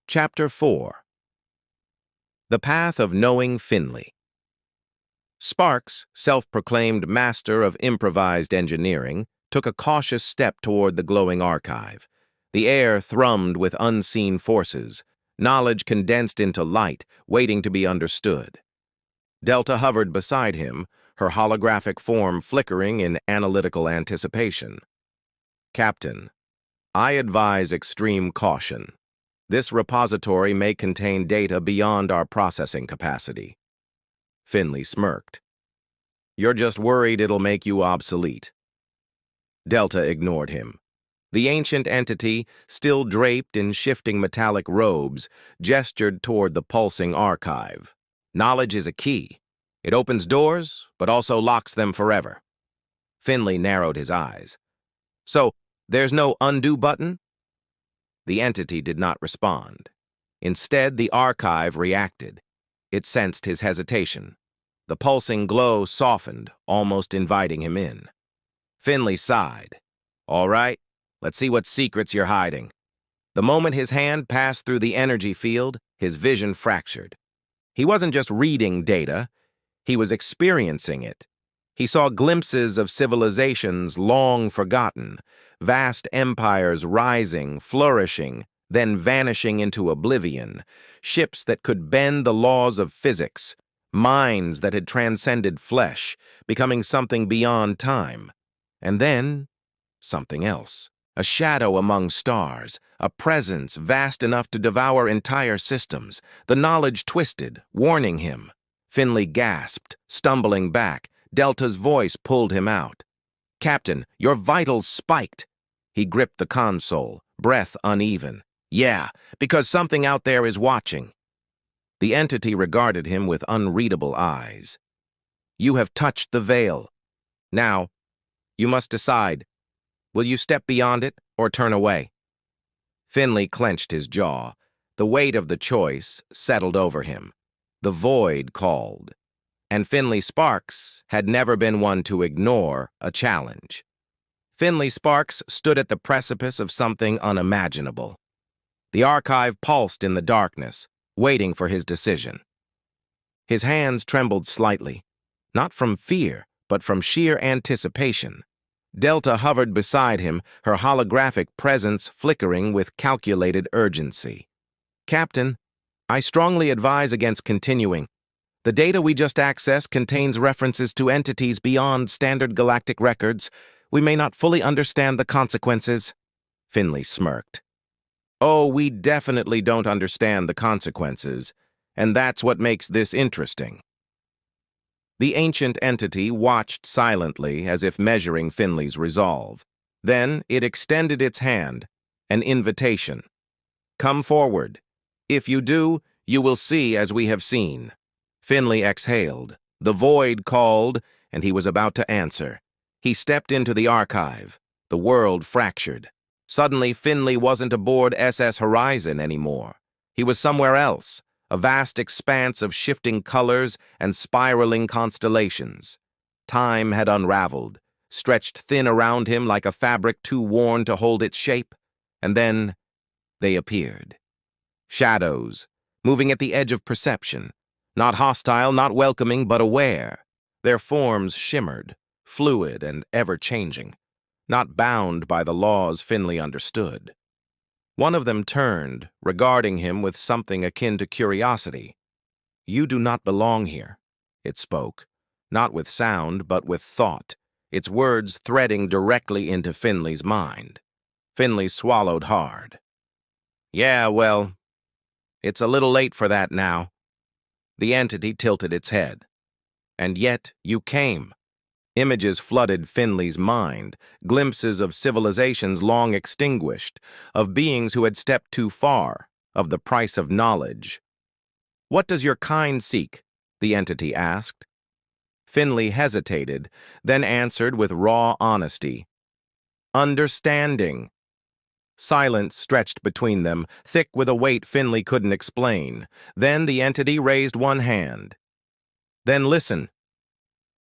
Chapter 4. The Path of Knowing Finnley. Sparks, self-proclaimed master of improvised engineering, took a cautious step toward the glowing archive. The air thrummed with unseen forces, knowledge condensed into light, waiting to be understood. Delta hovered beside him, her holographic form flickering in analytical anticipation. "Captain, I advise extreme caution. This repository may contain data beyond our processing capacity." Finnley smirked. "You're just worried it'll make you obsolete." Delta ignored him. The ancient entity, still draped in shifting metallic robes, gestured toward the pulsing archive. "Knowledge is a key. It opens doors, but also locks them forever." Finnley narrowed his eyes. "So, there's no undo button?" The entity did not respond. Instead, the archive reacted. It sensed his hesitation. The pulsing glow softened, almost inviting him in. Finnley sighed. "All right, let's see what secrets you're hiding." The moment his hand passed through the energy field, his vision fractured. He wasn't just reading data, he was experiencing it. He saw glimpses of civilizations long forgotten, vast empires rising, flourishing, then vanishing into oblivion, ships that could bend the laws of physics, minds that had transcended flesh, becoming something beyond time. And then, something else. A shadow among stars, a presence vast enough to devour entire systems. The knowledge twisted, warning him. Finnley gasped, stumbling back. Delta's voice pulled him out. "Captain, your vitals spiked." He gripped the console, breath uneven. "Yeah, because something out there is watching." The entity regarded him with unreadable eyes. "You have touched the veil. Now, you must decide. Will you step beyond it or turn away?" Finnley clenched his jaw. The weight of the choice settled over him. The void called. And Finnley Sparks had never been one to ignore a challenge. Finnley Sparks stood at the precipice of something unimaginable. The archive pulsed in the darkness, waiting for his decision. His hands trembled slightly, not from fear, but from sheer anticipation. Delta hovered beside him, her holographic presence flickering with calculated urgency. "Captain, I strongly advise against continuing. The data we just accessed contains references to entities beyond standard galactic records. We may not fully understand the consequences." Finnley smirked. "Oh, we definitely don't understand the consequences, and that's what makes this interesting." The ancient entity watched silently as if measuring Finnley's resolve. Then it extended its hand, an invitation. "Come forward. If you do, you will see as we have seen." Finnley exhaled. The void called, and he was about to answer. He stepped into the archive. The world fractured. Suddenly, Finnley wasn't aboard SS Horizon anymore. He was somewhere else, a vast expanse of shifting colors and spiraling constellations. Time had unraveled, stretched thin around him like a fabric too worn to hold its shape, and then they appeared. Shadows, moving at the edge of perception. Not hostile, not welcoming, but aware. Their forms shimmered, fluid and ever-changing, not bound by the laws Finnley understood. One of them turned, regarding him with something akin to curiosity. "You do not belong here," it spoke, not with sound, but with thought, its words threading directly into Finnley's mind. Finnley swallowed hard. "Yeah, well, it's a little late for that now." The entity tilted its head. "And yet you came." Images flooded Finnley's mind, glimpses of civilizations long extinguished, of beings who had stepped too far, of the price of knowledge. "What does your kind seek?" the entity asked. Finnley hesitated, then answered with raw honesty. "Understanding." Silence stretched between them, thick with a weight Finnley couldn't explain. Then the entity raised one hand. "Then listen.